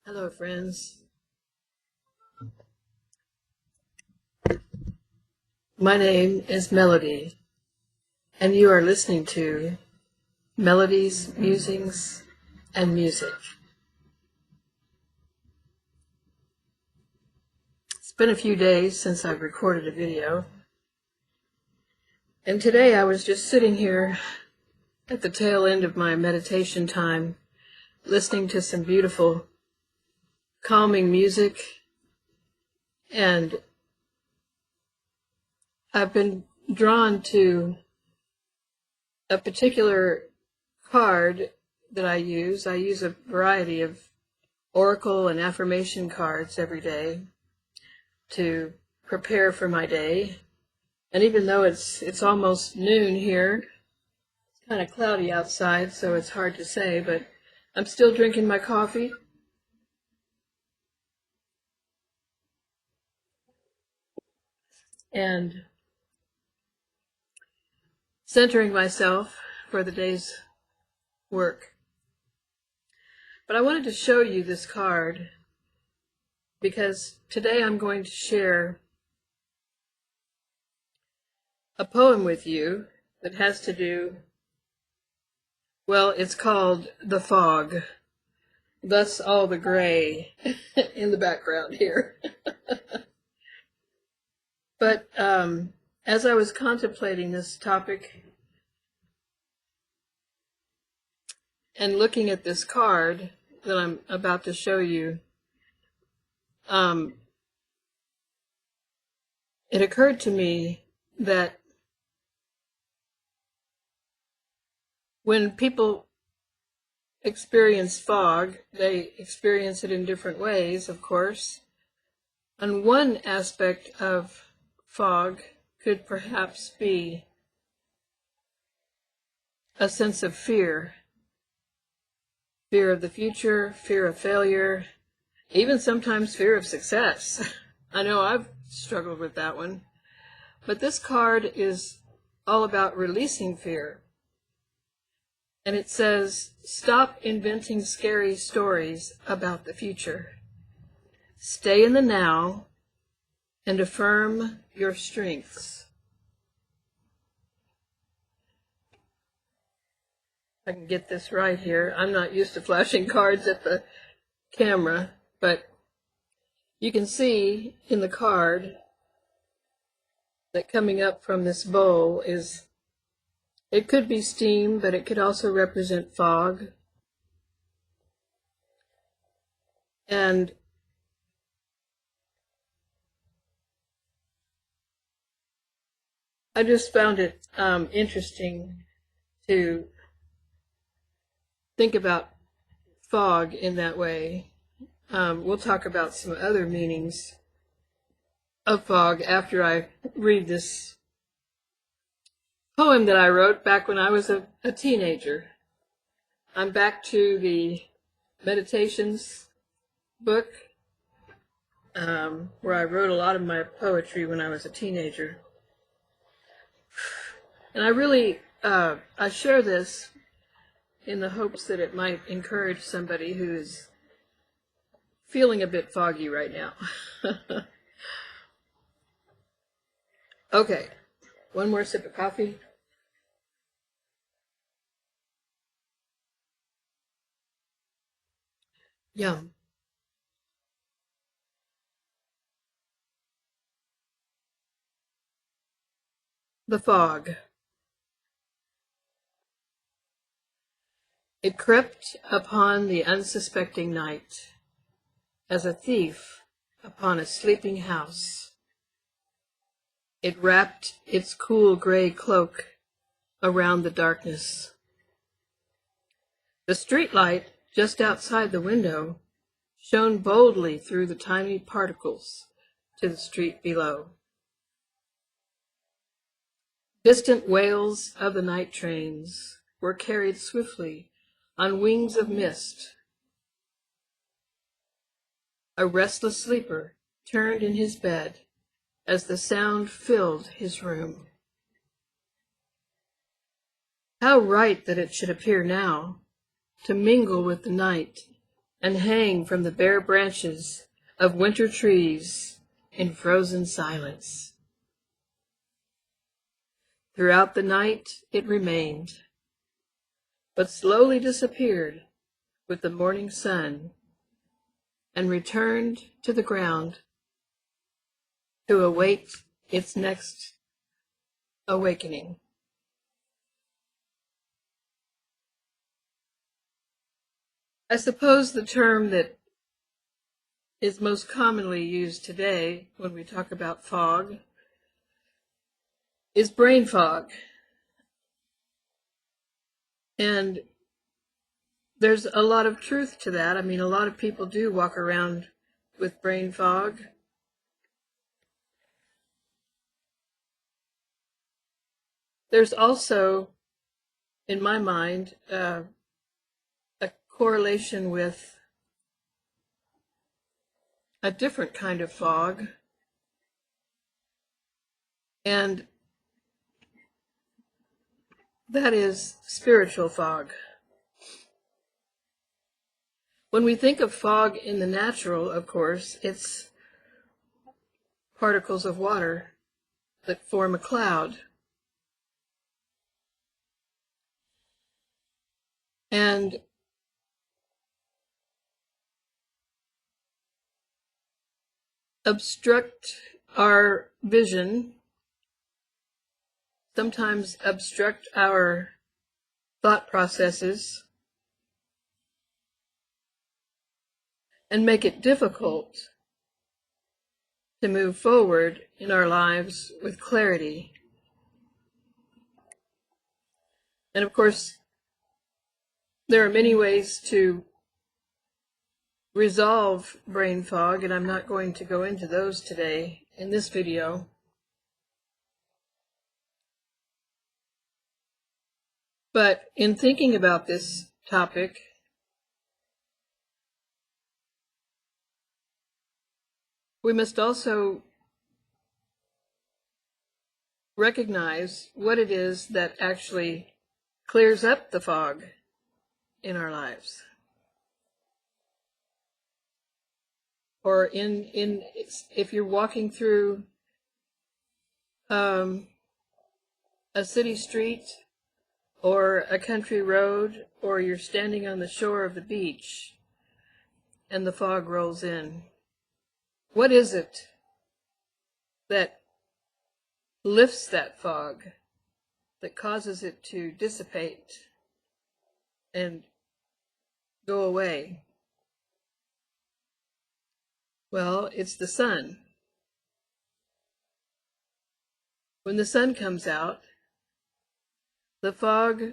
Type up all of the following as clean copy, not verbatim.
Hello, friends. My name is Melody, and you are listening to Melodies, Musings, and Music. It's been a few days since I've recorded a video, and today I was just sitting here at the tail end of my meditation time, listening to some beautiful, calming music, and I've been drawn to a particular card that I use. I use a variety of oracle and affirmation cards every day to prepare for my day. And even though it's almost noon here, it's kind of cloudy outside, so it's hard to say, but I'm still drinking my coffee. And centering myself for the day's work. But I wanted to show you this card because today I'm going to share a poem with you that has to do, well, it's called The Fog, thus all the gray in the background here. But as I was contemplating this topic and looking at this card that I'm about to show you, it occurred to me that when people experience fog, they experience it in different ways, of course. And one aspect of fog could perhaps be a sense of fear. Fear of the future, fear of failure, even sometimes fear of success. I know I've struggled with that one. But this card is all about releasing fear. And it says, stop inventing scary stories about the future. Stay in the now and affirm your strengths. I can get this right here. I'm not used to flashing cards at the camera, but you can see in the card that coming up from this bowl is, it could be steam, but it could also represent fog. And I just found it interesting to think about fog in that way. We'll talk about some other meanings of fog after I read this poem that I wrote back when I was a teenager. I'm back to the Meditations book, where I wrote a lot of my poetry when I was a teenager. And I really, I share this in the hopes that it might encourage somebody who is feeling a bit foggy right now. Okay, one more sip of coffee. Yum. The fog. It crept upon the unsuspecting night, as a thief upon a sleeping house. It wrapped its cool gray cloak around the darkness. The street light just outside the window shone boldly through the tiny particles to the street below. Distant wails of the night trains were carried swiftly on wings of mist. A restless sleeper turned in his bed as the sound filled his room. How right that it should appear now, to mingle with the night and hang from the bare branches of winter trees in frozen silence. Throughout the night it remained, but slowly disappeared with the morning sun and returned to the ground to await its next awakening. I suppose the term that is most commonly used today when we talk about fog is brain fog. And there's a lot of truth to that. I mean, a lot of people do walk around with brain fog. There's also, in my mind, a correlation with a different kind of fog, and that is spiritual fog. When we think of fog in the natural, of course, it's particles of water that form a cloud. And obstruct our vision, sometimes obstruct our thought processes, and make it difficult to move forward in our lives with clarity. And of course, there are many ways to resolve brain fog, and I'm not going to go into those today in this video. But in thinking about this topic, we must also recognize what it is that actually clears up the fog in our lives. Or if you're walking through a city street or a country road, or you're standing on the shore of the beach and the fog rolls in, what is it that lifts that fog, that causes it to dissipate and go away? Well, it's the sun. When the sun comes out, the fog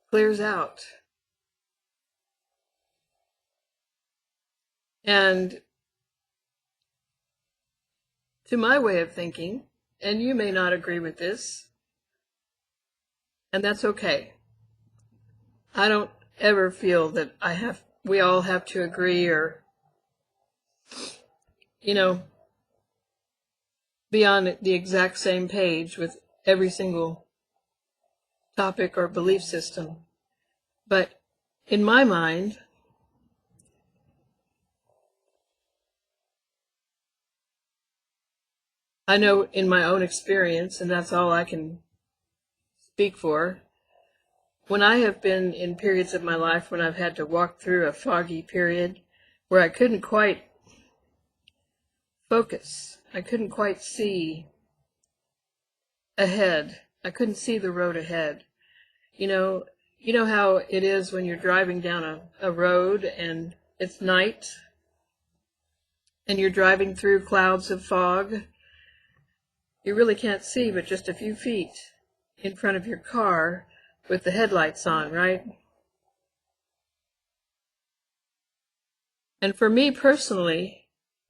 clears out. And to my way of thinking, and you may not agree with this, and that's okay. I don't ever feel that we all have to agree or, be on the exact same page with every single topic or belief system. But in my mind, I know in my own experience, and that's all I can speak for, when I have been in periods of my life when I've had to walk through a foggy period where I couldn't quite focus, I couldn't quite see ahead, I couldn't see the road ahead. You know how it is when you're driving down a road and it's night and you're driving through clouds of fog. You really can't see but just a few feet in front of your car with the headlights on, right? And for me personally,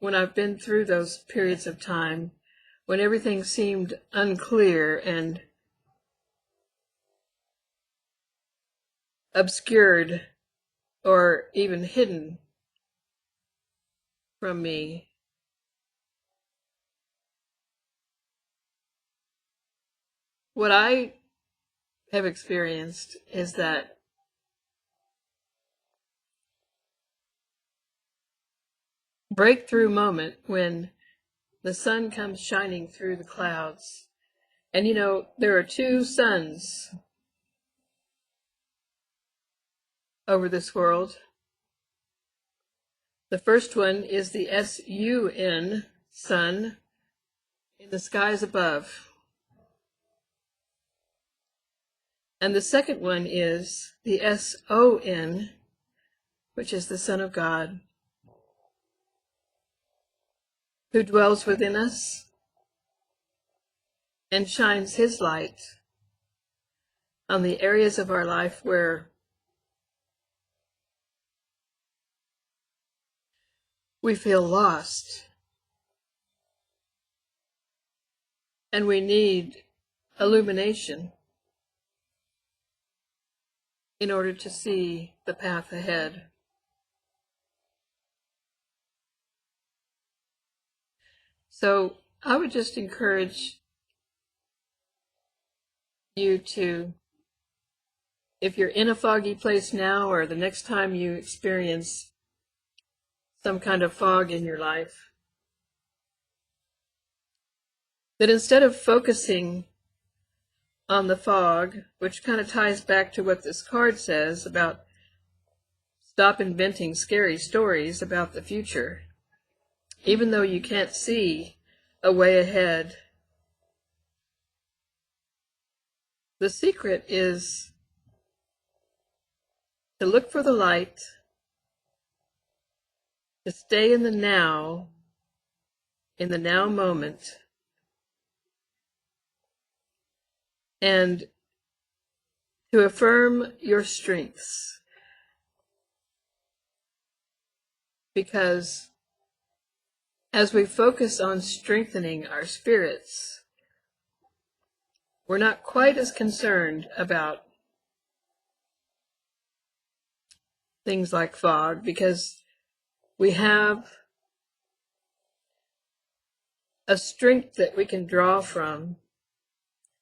when I've been through those periods of time, when everything seemed unclear and obscured or even hidden from me, what I have experienced is that breakthrough moment when the sun comes shining through the clouds. And you know, there are two suns over this world. The first one is the sun, sun, in the skies above. And the second one is the son, which is the Son of God, who dwells within us and shines his light on the areas of our life where we feel lost and we need illumination in order to see the path ahead. So I would just encourage you to, if you're in a foggy place now, or the next time you experience some kind of fog in your life, that instead of focusing on the fog, which kind of ties back to what this card says about stop inventing scary stories about the future, even though you can't see a way ahead. The secret is to look for the light, to stay in the now moment, and to affirm your strengths. Because as we focus on strengthening our spirits, we're not quite as concerned about things like fog, because we have a strength that we can draw from,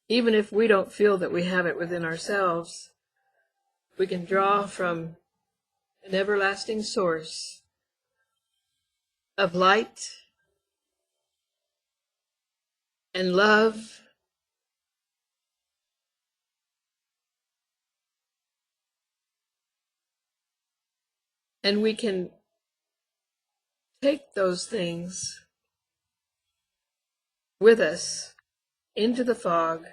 even if we don't feel that we have it within ourselves. We can draw from an everlasting source of light and love and we can take those things with us into the fog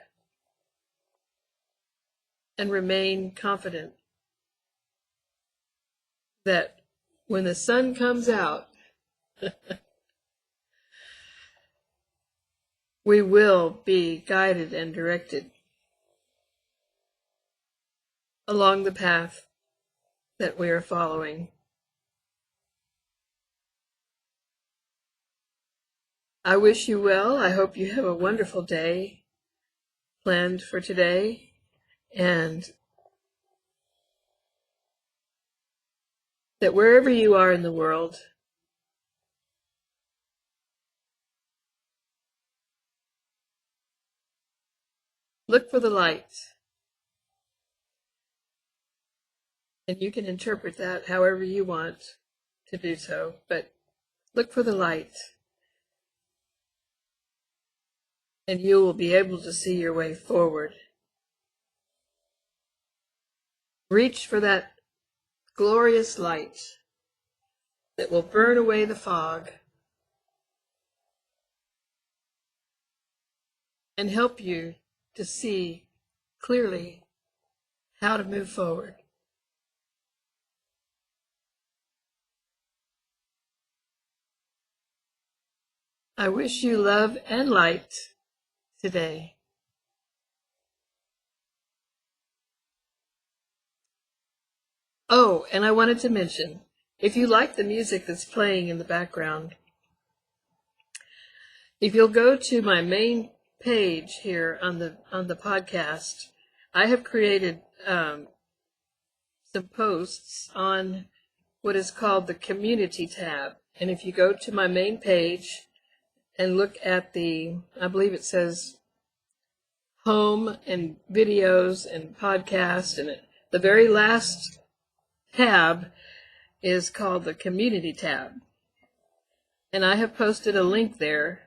and remain confident that when the sun comes out, we will be guided and directed along the path that we are following. I wish you well. I hope you have a wonderful day planned for today, and that wherever you are in the world, look for the light. And you can interpret that however you want to do so, but look for the light, and you will be able to see your way forward. Reach for that glorious light that will burn away the fog and help you to see clearly how to move forward. I wish you love and light today. Oh, and I wanted to mention, if you like the music that's playing in the background, if you'll go to my main page here on the podcast, I have created some posts on what is called the community tab. And if you go to my main page and look at I believe it says home and videos and podcast, and the very last tab is called the community tab. And I have posted a link there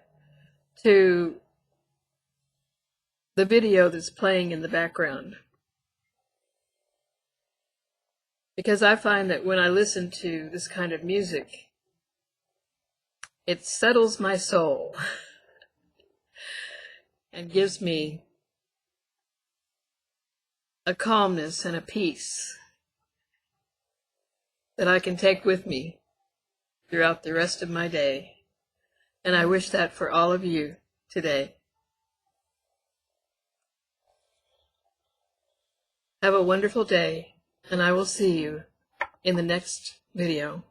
to the video that's playing in the background. Because I find that when I listen to this kind of music, it settles my soul and gives me a calmness and a peace that I can take with me throughout the rest of my day. And I wish that for all of you today. Have a wonderful day, and I will see you in the next video.